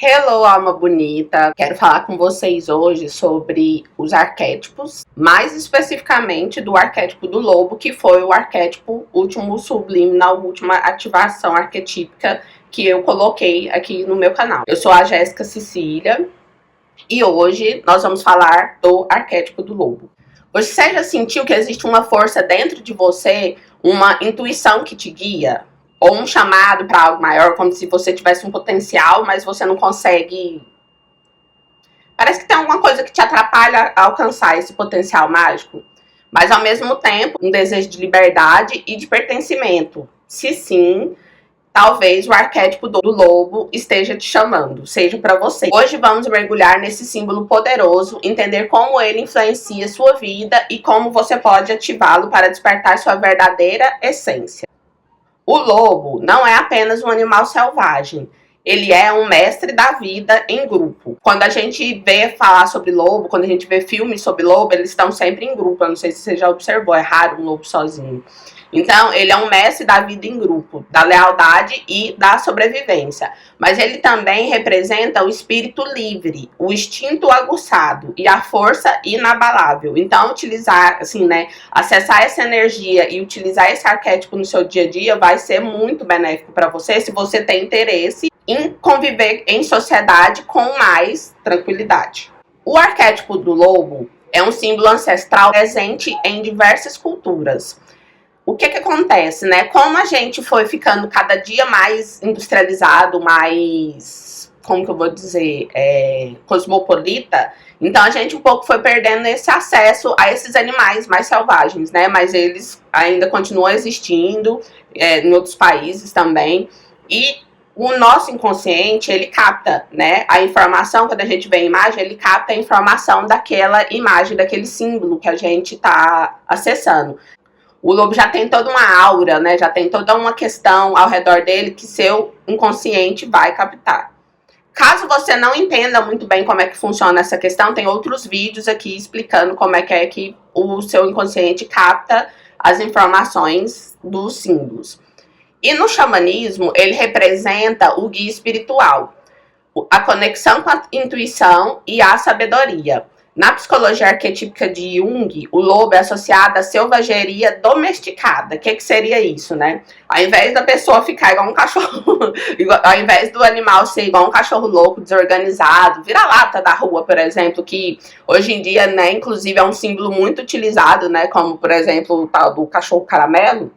Hello, alma bonita! Quero falar com vocês hoje sobre os arquétipos, mais especificamente do arquétipo do lobo, que foi o arquétipo último sublime na última ativação arquetípica que eu coloquei aqui no meu canal. Eu sou a Jéssica Cecília e hoje nós vamos falar do arquétipo do lobo. Você já sentiu que existe uma força dentro de você, uma intuição que te guia? Ou um chamado para algo maior, como se você tivesse um potencial, mas você não consegue. Parece que tem alguma coisa que te atrapalha a alcançar esse potencial mágico. Mas ao mesmo tempo, um desejo de liberdade e de pertencimento. Se sim, talvez o arquétipo do lobo esteja te chamando, seja para você. Hoje vamos mergulhar nesse símbolo poderoso, entender como ele influencia sua vida e como você pode ativá-lo para despertar sua verdadeira essência. O lobo não é apenas um animal selvagem, ele é um mestre da vida em grupo. Quando a gente vê falar sobre lobo, quando a gente vê filmes sobre lobo, eles estão sempre em grupo. Eu não sei se você já observou, é raro um lobo sozinho. Então, ele é um mestre da vida em grupo, da lealdade e da sobrevivência. Mas ele também representa o espírito livre, o instinto aguçado e a força inabalável. Então, utilizar, assim, né, acessar essa energia e utilizar esse arquétipo no seu dia a dia vai ser muito benéfico para você se você tem interesse em conviver em sociedade com mais tranquilidade. O arquétipo do lobo é um símbolo ancestral presente em diversas culturas. O que acontece, né? Como a gente foi ficando cada dia mais industrializado, mais, como que eu vou dizer, cosmopolita, então a gente um pouco foi perdendo esse acesso a esses animais mais selvagens, né? Mas eles ainda continuam existindo em outros países também. E o nosso inconsciente, ele capta, né, a informação. Quando a gente vê a imagem, ele capta a informação daquela imagem, daquele símbolo que a gente está acessando. O lobo já tem toda uma aura, né? Já tem toda uma questão ao redor dele que seu inconsciente vai captar. Caso você não entenda muito bem como é que funciona essa questão, tem outros vídeos aqui explicando como é que o seu inconsciente capta as informações dos símbolos. E no xamanismo, ele representa o guia espiritual, a conexão com a intuição e a sabedoria. Na psicologia arquetípica de Jung, o lobo é associado à selvageria domesticada. O que seria isso, né? Ao invés da pessoa ficar igual um cachorro, ao invés do animal ser igual um cachorro louco, desorganizado, vira-lata da rua, por exemplo, que hoje em dia, né, inclusive é um símbolo muito utilizado, né, como, por exemplo, o tal do cachorro caramelo.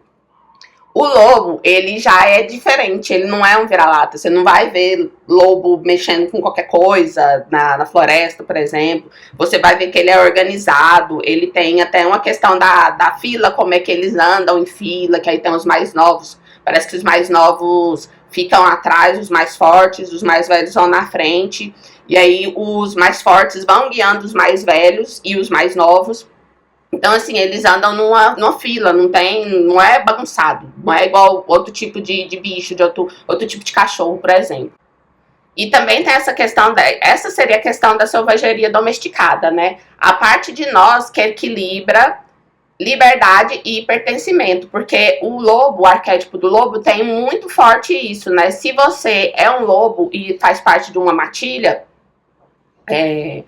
O lobo, ele já é diferente, ele não é um vira-lata. Você não vai ver lobo mexendo com qualquer coisa na floresta, por exemplo. Você vai ver que ele é organizado, ele tem até uma questão da fila, como é que eles andam em fila, que aí tem os mais novos. Parece que os mais novos ficam atrás, os mais fortes, os mais velhos vão na frente. E aí os mais fortes vão guiando os mais velhos e os mais novos. Então, assim, eles andam numa fila, não é bagunçado, não é igual outro tipo de bicho, de outro tipo de cachorro, por exemplo. E também tem essa questão, essa seria a questão da selvageria domesticada, né? A parte de nós que equilibra liberdade e pertencimento, porque o lobo, o arquétipo do lobo, tem muito forte isso, né? Se você é um lobo e faz parte de uma matilha,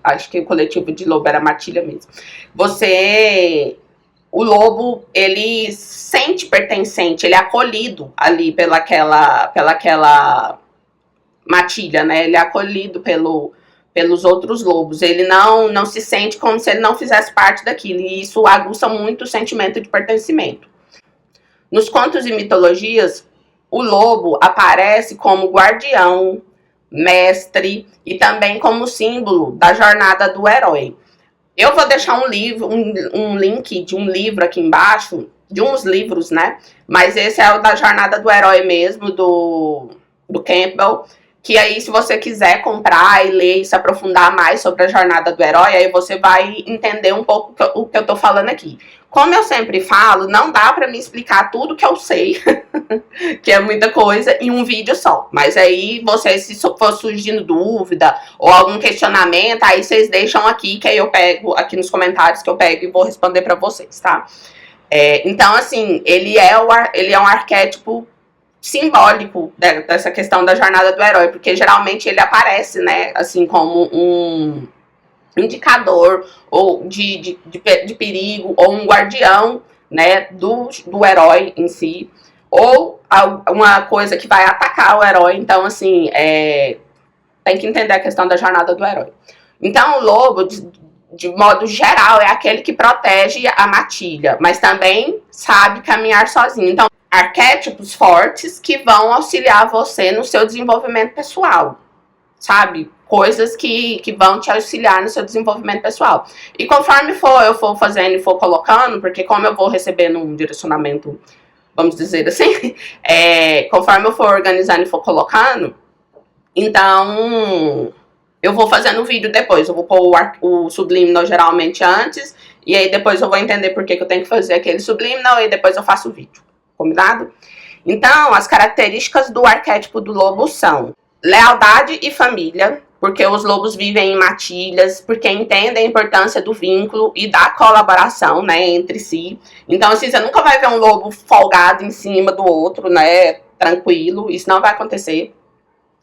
acho que o coletivo de lobo era matilha mesmo. O lobo, ele sente pertencente, ele é acolhido ali pelaquela matilha, né? Ele é acolhido pelos outros lobos. Ele não se sente como se ele não fizesse parte daquilo. E isso aguça muito o sentimento de pertencimento. Nos contos e mitologias, o lobo aparece como guardião, mestre e também como símbolo da jornada do herói. Eu vou deixar um link de um livro aqui embaixo, de uns livros, né? Mas esse é o da jornada do herói mesmo, do Campbell. Que aí, se você quiser comprar e ler e se aprofundar mais sobre a jornada do herói, aí você vai entender um pouco o que eu tô falando aqui. Como eu sempre falo, não dá pra me explicar tudo que eu sei, que é muita coisa, em um vídeo só. Mas aí, se for surgindo dúvida ou algum questionamento, aí vocês deixam aqui, que aí eu pego aqui nos comentários, que eu pego e vou responder pra vocês, tá? Então, assim, ele é um arquétipo simbólico dessa questão da jornada do herói, porque geralmente ele aparece, né, assim, como um indicador ou de perigo, ou um guardião, né, do herói em si, ou uma coisa que vai atacar o herói. Então, assim, tem que entender a questão da jornada do herói. Então, o lobo, de modo geral, é aquele que protege a matilha, mas também sabe caminhar sozinho. Então, arquétipos fortes que vão auxiliar você no seu desenvolvimento pessoal, sabe? Coisas que vão te auxiliar no seu desenvolvimento pessoal. E conforme eu for fazendo e for colocando, porque como eu vou recebendo um direcionamento, vamos dizer assim, conforme eu for organizando e for colocando, então eu vou fazendo o vídeo depois. Eu vou pôr o subliminal geralmente antes, e aí depois eu vou entender por que eu tenho que fazer aquele subliminal, e depois eu faço o vídeo. Combinado? Então, as características do arquétipo do lobo são lealdade e família, porque os lobos vivem em matilhas, porque entendem a importância do vínculo e da colaboração, né, entre si. Então, assim, você nunca vai ver um lobo folgado em cima do outro, né, tranquilo, isso não vai acontecer.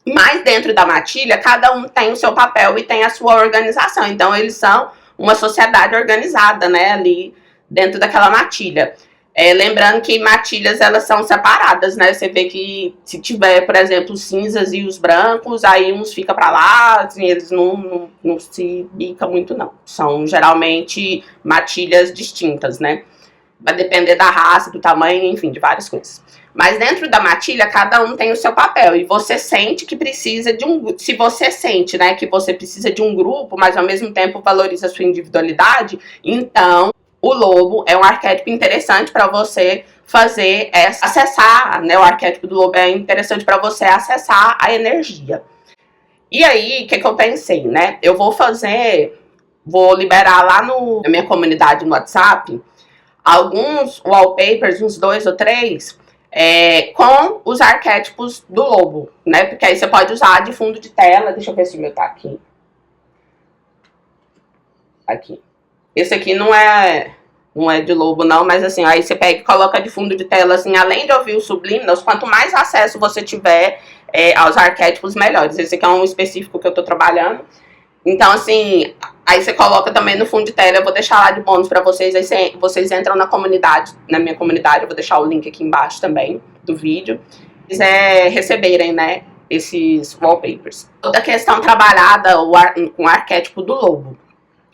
Mas dentro da matilha, cada um tem o seu papel e tem a sua organização. Então, eles são uma sociedade organizada, né, ali dentro daquela matilha. Lembrando que matilhas, elas são separadas, né? Você vê que se tiver, por exemplo, os cinzas e os brancos, aí uns ficam pra lá, assim, eles não se bicam muito, não. São geralmente matilhas distintas, né? Vai depender da raça, do tamanho, enfim, de várias coisas. Mas dentro da matilha, cada um tem o seu papel. E você sente que precisa de um... Se você sente, né, que você precisa de um grupo, mas ao mesmo tempo valoriza a sua individualidade, então o lobo é um arquétipo interessante para você fazer, acessar, né? O arquétipo do lobo é interessante para você acessar a energia. E aí, o que eu pensei, né? Eu vou liberar lá na minha comunidade no WhatsApp alguns wallpapers, uns 2 ou 3, com os arquétipos do lobo, né? Porque aí você pode usar de fundo de tela. Deixa eu ver se o meu tá aqui. Aqui. Esse aqui não é de lobo, não, mas assim, aí você pega e coloca de fundo de tela, assim, além de ouvir o subliminals, quanto mais acesso você tiver aos arquétipos, melhores. Esse aqui é um específico que eu tô trabalhando. Então, assim, aí você coloca também no fundo de tela, eu vou deixar lá de bônus pra vocês, aí vocês entram na comunidade, na minha comunidade, eu vou deixar o link aqui embaixo também do vídeo. Se quiser receberem, né, esses wallpapers. Toda a questão trabalhada com o arquétipo do lobo.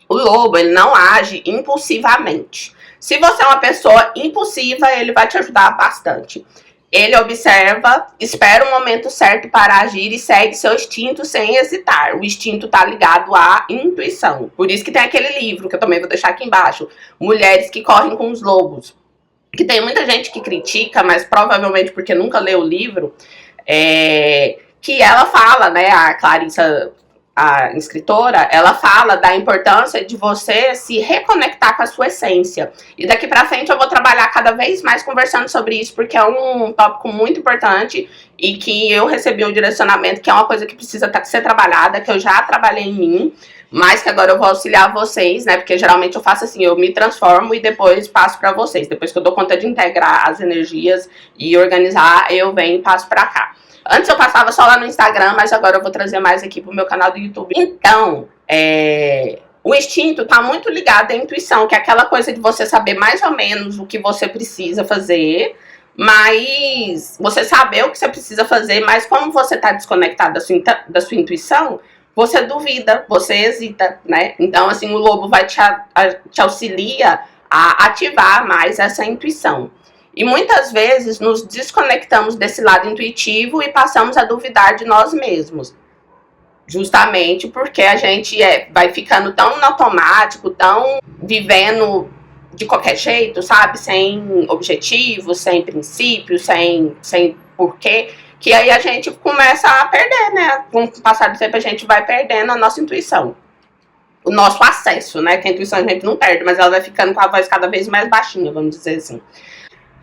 O lobo, ele não age impulsivamente. Se você é uma pessoa impulsiva, ele vai te ajudar bastante. Ele observa, espera o momento certo para agir e segue seu instinto sem hesitar. O instinto está ligado à intuição. Por isso que tem aquele livro, que eu também vou deixar aqui embaixo, Mulheres que Correm com os Lobos. Que tem muita gente que critica, mas provavelmente porque nunca leu o livro, que ela fala, né, a Clarissa, a escritora, ela fala da importância de você se reconectar com a sua essência. E daqui pra frente eu vou trabalhar cada vez mais conversando sobre isso, porque é um tópico muito importante e que eu recebi um direcionamento que é uma coisa que precisa ser trabalhada, que eu já trabalhei em mim, mas que agora eu vou auxiliar vocês, né? Porque geralmente eu faço assim, eu me transformo e depois passo pra vocês. Depois que eu dou conta de integrar as energias e organizar, eu venho e passo pra cá. Antes eu passava só lá no Instagram, mas agora eu vou trazer mais aqui pro meu canal do YouTube. Então, o instinto tá muito ligado à intuição, que é aquela coisa de você saber mais ou menos o que você precisa fazer, mas você saber o que você precisa fazer, mas como você tá desconectado da sua intuição, você duvida, você hesita, né? Então, assim, o lobo vai te auxilia a ativar mais essa intuição. E muitas vezes nos desconectamos desse lado intuitivo e passamos a duvidar de nós mesmos. Justamente porque a gente vai ficando tão no automático, tão vivendo de qualquer jeito, sabe? Sem objetivo, sem princípio, sem porquê, que aí a gente começa a perder, né? Com o passar do tempo a gente vai perdendo a nossa intuição. O nosso acesso, né? Que a intuição a gente não perde, mas ela vai ficando com a voz cada vez mais baixinha, vamos dizer assim.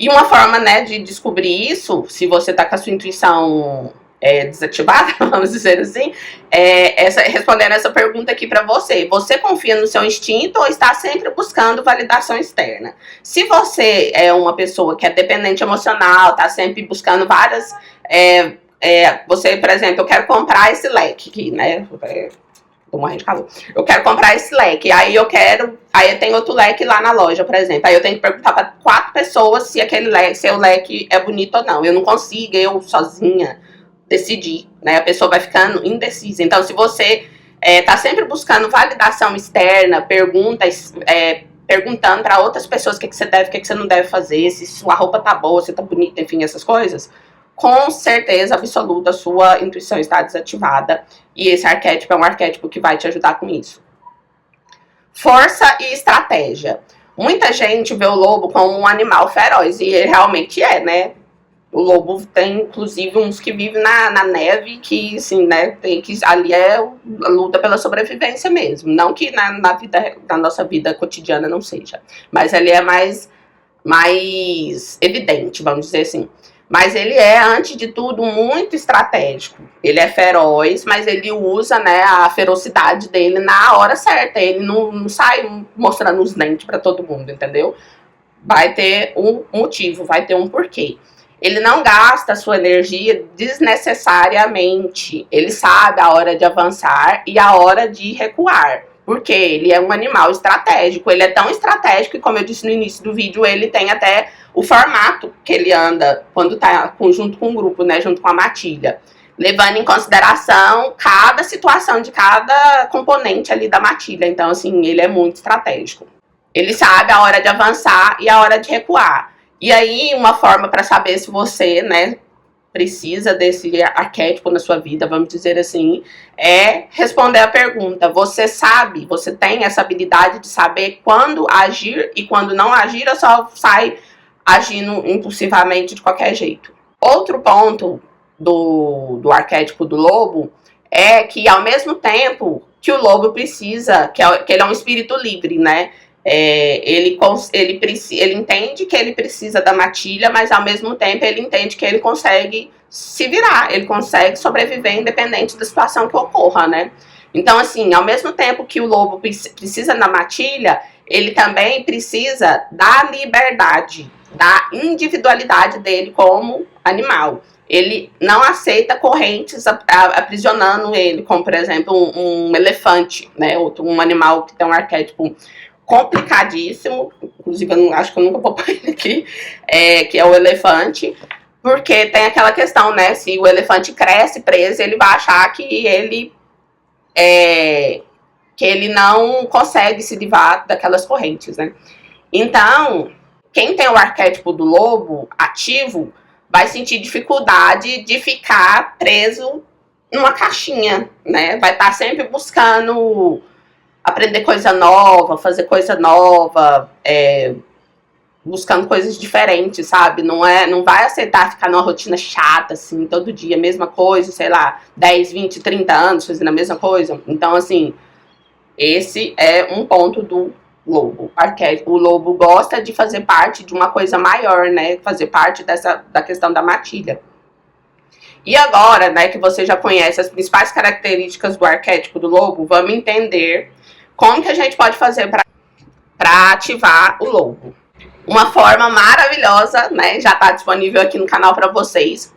E uma forma, né, de descobrir isso, se você tá com a sua intuição desativada, vamos dizer assim, respondendo essa pergunta aqui para você. Você confia no seu instinto ou está sempre buscando validação externa? Se você é uma pessoa que é dependente emocional, está sempre buscando várias... você, por exemplo, eu quero comprar esse leque aqui, né? Tô morrendo de calor. Eu quero comprar esse leque. Aí tem outro leque lá na loja, por exemplo. Aí eu tenho que perguntar para 4 pessoas se o leque é bonito ou não. Eu não consigo, eu sozinha, decidir, né? A pessoa vai ficando indecisa. Então, se você tá sempre buscando validação externa, perguntando para outras pessoas o que você deve, o que você não deve fazer, se sua roupa tá boa, se tá bonita, enfim, essas coisas, com certeza absoluta, sua intuição está desativada. E esse arquétipo é um arquétipo que vai te ajudar com isso. Força e estratégia. Muita gente vê o lobo como um animal feroz, e ele realmente é, né? O lobo tem, inclusive, uns que vivem na neve, que, assim, né, ali é a luta pela sobrevivência mesmo. Não que na nossa vida cotidiana não seja, mas ali é mais evidente, vamos dizer assim. Mas ele é, antes de tudo, muito estratégico. Ele é feroz, mas ele usa, né, a ferocidade dele na hora certa. Ele não sai mostrando os dentes para todo mundo, entendeu? Vai ter um motivo, vai ter um porquê. Ele não gasta a sua energia desnecessariamente. Ele sabe a hora de avançar e a hora de recuar. Porque ele é um animal estratégico. Ele é tão estratégico que, como eu disse no início do vídeo, ele tem até o formato que ele anda quando tá junto com o grupo, né? Junto com a matilha. Levando em consideração cada situação de cada componente ali da matilha. Então, assim, ele é muito estratégico. Ele sabe a hora de avançar e a hora de recuar. E aí, uma forma para saber se você, né, precisa desse arquétipo na sua vida, vamos dizer assim, é responder a pergunta. Você sabe, você tem essa habilidade de saber quando agir e quando não agir, ou só sai agindo impulsivamente de qualquer jeito? Outro ponto do arquétipo do lobo é que, ao mesmo tempo que o lobo precisa, que ele é um espírito livre, né? Ele entende que ele precisa da matilha, mas ao mesmo tempo ele entende que ele consegue se virar, ele consegue sobreviver independente da situação que ocorra, né? Então, assim, ao mesmo tempo que o lobo precisa da matilha, ele também precisa da liberdade, da individualidade dele como animal. Ele não aceita correntes aprisionando ele, como, por exemplo, um elefante, né? Um animal que tem um arquétipo complicadíssimo, inclusive eu acho que eu nunca vou pôr ele aqui, que é o elefante, porque tem aquela questão, né, se o elefante cresce preso, ele vai achar que ele não consegue se livrar daquelas correntes, né. Então, quem tem o arquétipo do lobo ativo vai sentir dificuldade de ficar preso numa caixinha, né, vai estar sempre buscando aprender coisa nova, fazer coisa nova, buscando coisas diferentes, sabe? Não vai aceitar ficar numa rotina chata, assim, todo dia, mesma coisa, sei lá, 10, 20, 30 anos fazendo a mesma coisa. Então, assim, esse é um ponto do lobo. O lobo gosta de fazer parte de uma coisa maior, né? Fazer parte da questão da matilha. E agora, né, que você já conhece as principais características do arquétipo do lobo, vamos entender como que a gente pode fazer para ativar o lobo. Uma forma maravilhosa, né, já está disponível aqui no canal para vocês,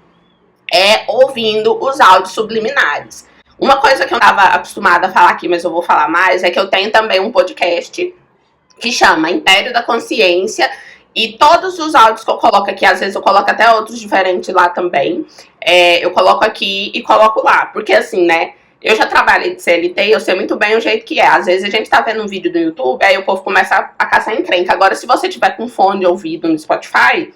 é ouvindo os áudios subliminares. Uma coisa que eu não estava acostumada a falar aqui, mas eu vou falar mais, é que eu tenho também um podcast que chama Império da Consciência, e todos os áudios que eu coloco aqui, às vezes eu coloco até outros diferentes lá também, eu coloco aqui e coloco lá, porque assim, né, eu já trabalhei de CLT e eu sei muito bem o jeito que é. Às vezes a gente tá vendo um vídeo do YouTube, aí o povo começa a caçar encrenca. Agora, se você tiver com fone de ouvido no Spotify,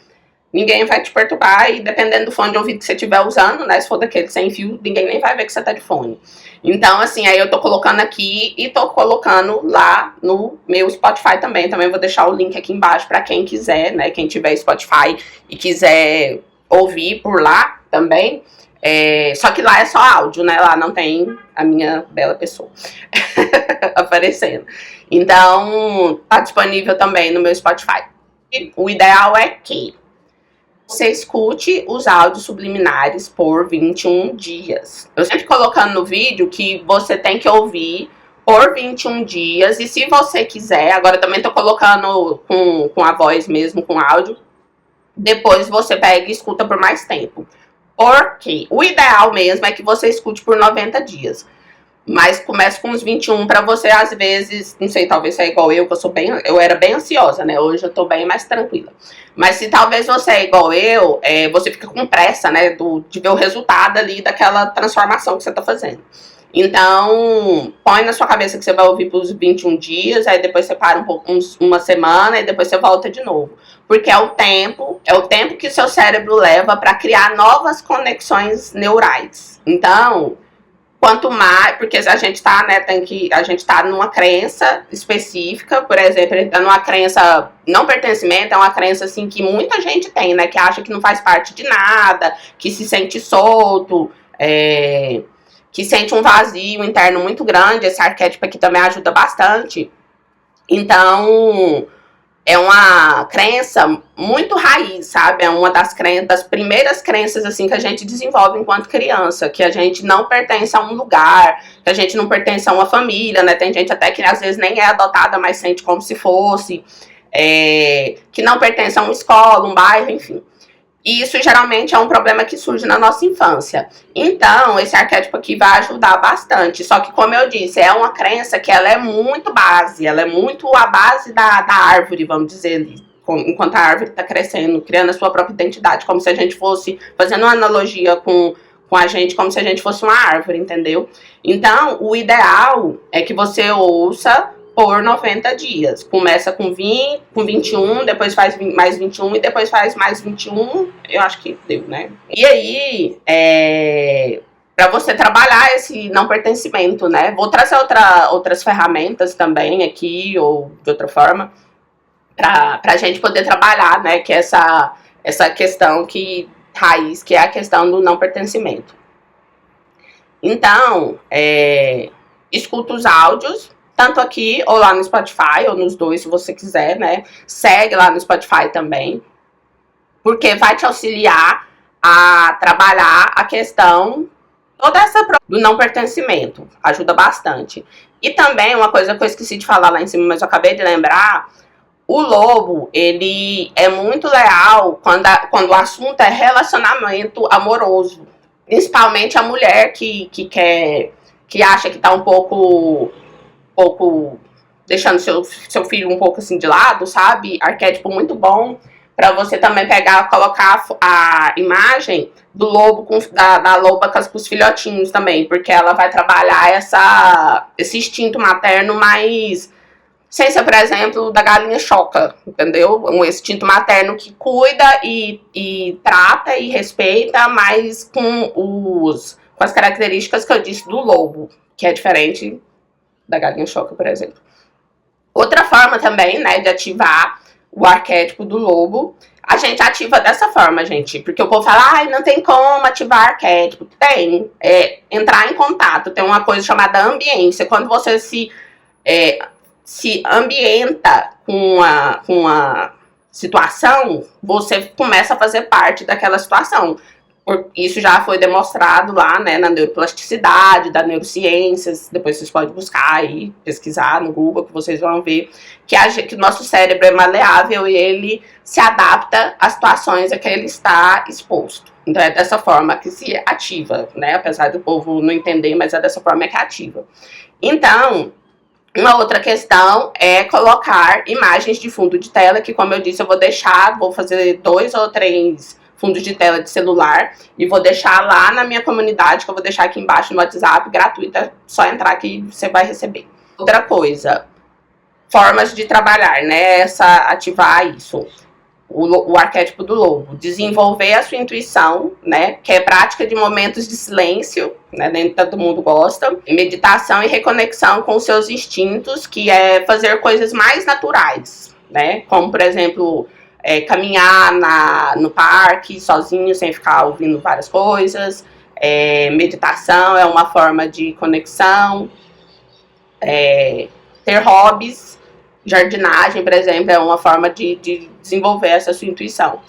ninguém vai te perturbar. E dependendo do fone de ouvido que você estiver usando, né, se for daquele sem fio, ninguém nem vai ver que você tá de fone. Então, assim, aí eu tô colocando aqui e tô colocando lá no meu Spotify também. Também vou deixar o link aqui embaixo pra quem quiser, né, quem tiver Spotify e quiser ouvir por lá também. Só que lá é só áudio, né? Lá não tem a minha bela pessoa aparecendo. Então, tá disponível também no meu Spotify. E o ideal é que Você escute os áudios subliminares por 21 dias. Eu sempre colocando no vídeo que você tem que ouvir por 21 dias. E se você quiser, agora também tô colocando com a voz mesmo, com áudio. Depois você pega e escuta por mais tempo. Porque o ideal mesmo é que você escute por 90 dias. Mas começa com uns 21 para você, às vezes, não sei, talvez seja igual eu, que eu era bem ansiosa, né? Hoje eu tô bem mais tranquila. Mas se talvez você é igual eu, você fica com pressa, né? De ver o resultado ali daquela transformação que você tá fazendo. Então, põe na sua cabeça que você vai ouvir por 21 dias, aí depois você para um pouco, uma semana, e depois você volta de novo. Porque é o tempo que o seu cérebro leva para criar novas conexões neurais. Então, quanto mais, porque a gente tá, né, a gente tá numa crença específica, por exemplo, numa crença não pertencimento, é uma crença assim que muita gente tem, né, que acha que não faz parte de nada, que se sente solto, que sente um vazio interno muito grande. Esse arquétipo aqui também ajuda bastante. Então, é uma crença muito raiz, sabe? É uma das primeiras crenças assim que a gente desenvolve enquanto criança, que a gente não pertence a um lugar, que a gente não pertence a uma família, né? Tem gente até que às vezes nem é adotada, mas sente como se fosse, que não pertence a uma escola, um bairro, enfim. E isso geralmente é um problema que surge na nossa infância. Então, esse arquétipo aqui vai ajudar bastante. Só que, como eu disse, é uma crença que ela é muito base. Ela é muito a base da árvore, vamos dizer ali. Enquanto a árvore está crescendo, criando a sua própria identidade. Como se a gente fosse, fazendo uma analogia com a gente, como se a gente fosse uma árvore, entendeu? Então, o ideal é que você ouça por 90 dias. Começa com 21, depois faz mais 21 e depois faz mais 21. Eu acho que deu, né? E aí, para você trabalhar esse não pertencimento, né? Vou trazer outras ferramentas também aqui, ou de outra forma, para a gente poder trabalhar, né? Que é essa questão raiz, que é a questão do não pertencimento. Então, escuta os áudios, tanto aqui ou lá no Spotify, ou nos dois, se você quiser, né? Segue lá no Spotify também, porque vai te auxiliar a trabalhar a questão toda essa do não pertencimento. Ajuda bastante. E também, uma coisa que eu esqueci de falar lá em cima, mas eu acabei de lembrar, o lobo, ele é muito leal quando o assunto é relacionamento amoroso. Principalmente a mulher que acha que tá um pouco deixando seu filho um pouco assim de lado, sabe? Arquétipo muito bom para você também pegar, colocar a imagem do lobo da loba com os filhotinhos também, porque ela vai trabalhar esse instinto materno mais, sem ser, por exemplo, da galinha choca, entendeu? Um instinto materno que cuida e trata e respeita, mas com as características que eu disse do lobo, que é diferente da galinha choca, por exemplo. Outra forma também, né, de ativar o arquétipo do lobo, a gente ativa dessa forma, gente. Porque o povo fala, não tem como ativar arquétipo. Tem. Entrar em contato. Tem uma coisa chamada ambiência. Quando você se ambienta com a situação, você começa a fazer parte daquela situação. Isso já foi demonstrado lá, né, na neuroplasticidade, da neurociências. Depois vocês podem buscar aí, pesquisar no Google, que vocês vão ver que o nosso cérebro é maleável e ele se adapta às situações a que ele está exposto. Então é dessa forma que se ativa, né? Apesar do povo não entender, mas é dessa forma que ativa. Então, uma outra questão é colocar imagens de fundo de tela, que, como eu disse, eu vou fazer 2 ou 3 fundos de tela de celular e vou deixar lá na minha comunidade, que eu vou deixar aqui embaixo no WhatsApp, gratuita, só entrar que você vai receber. Outra coisa, formas de trabalhar, né, ativar isso, o arquétipo do lobo, desenvolver a sua intuição, né, que é prática de momentos de silêncio, né, nem todo mundo gosta, meditação e reconexão com os seus instintos, que é fazer coisas mais naturais, né, como, por exemplo, caminhar no parque sozinho, sem ficar ouvindo várias coisas. Meditação é uma forma de conexão. Ter hobbies, jardinagem, por exemplo, é uma forma de desenvolver essa sua intuição.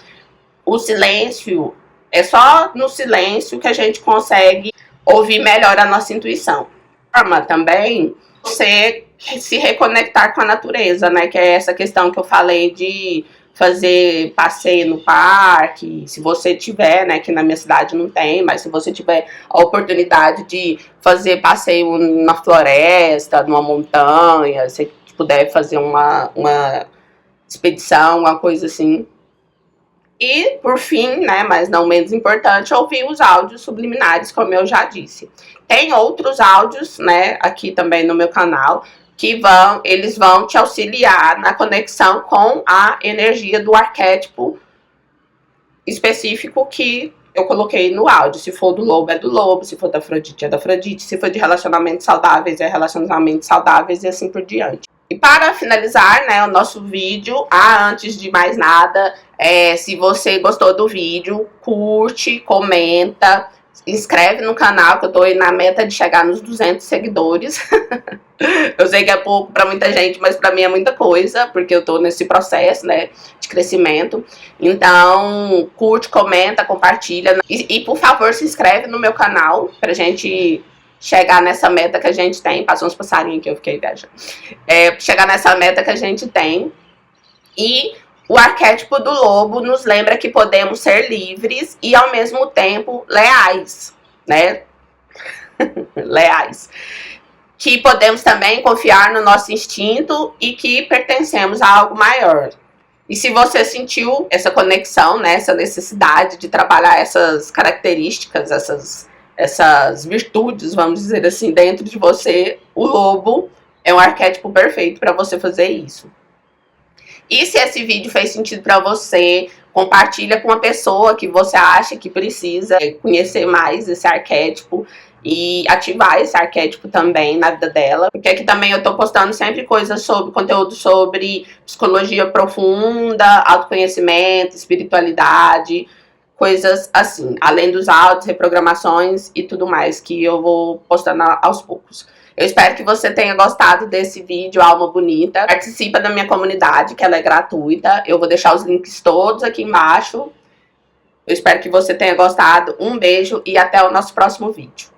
o silêncio, é só no silêncio que a gente consegue ouvir melhor a nossa intuição. Forma também você se reconectar com a natureza, né? Que é essa questão que eu falei de fazer passeio no parque, se você tiver, né, que na minha cidade não tem, mas se você tiver a oportunidade de fazer passeio na floresta, numa montanha, se puder fazer uma expedição, uma coisa assim. E, por fim, né, mas não menos importante, ouvir os áudios subliminares, como eu já disse. Tem outros áudios, né, aqui também no meu canal, que eles vão te auxiliar na conexão com a energia do arquétipo específico que eu coloquei no áudio. Se for do lobo, é do lobo, se for da Afrodite, é da Afrodite, se for de relacionamentos saudáveis, é relacionamentos saudáveis e assim por diante. E para finalizar, né, o nosso vídeo, antes de mais nada, se você gostou do vídeo, curte, comenta, inscreve no canal, que eu tô aí na meta de chegar nos 200 seguidores. Eu sei que é pouco para muita gente, mas para mim é muita coisa, porque eu tô nesse processo, né, de crescimento. Então, curte, comenta, compartilha. E por favor, se inscreve no meu canal, pra gente chegar nessa meta que a gente tem. Passou uns passarinhos que eu fiquei viajando. Chegar nessa meta que a gente tem. E o arquétipo do lobo nos lembra que podemos ser livres e, ao mesmo tempo, leais, né? Leais. Que podemos também confiar no nosso instinto e que pertencemos a algo maior. E se você sentiu essa conexão, né, essa necessidade de trabalhar essas características, essas virtudes, vamos dizer assim, dentro de você, o lobo é um arquétipo perfeito para você fazer isso. E se esse vídeo fez sentido para você, compartilha com uma pessoa que você acha que precisa conhecer mais esse arquétipo e ativar esse arquétipo também na vida dela. Porque aqui também eu tô postando sempre coisas sobre, conteúdo sobre psicologia profunda, autoconhecimento, espiritualidade, coisas assim. Além dos áudios, reprogramações e tudo mais que eu vou postando aos poucos. Eu espero que você tenha gostado desse vídeo, Alma Bonita. Participa da minha comunidade, que ela é gratuita. Eu vou deixar os links todos aqui embaixo. Eu espero que você tenha gostado. Um beijo e até o nosso próximo vídeo.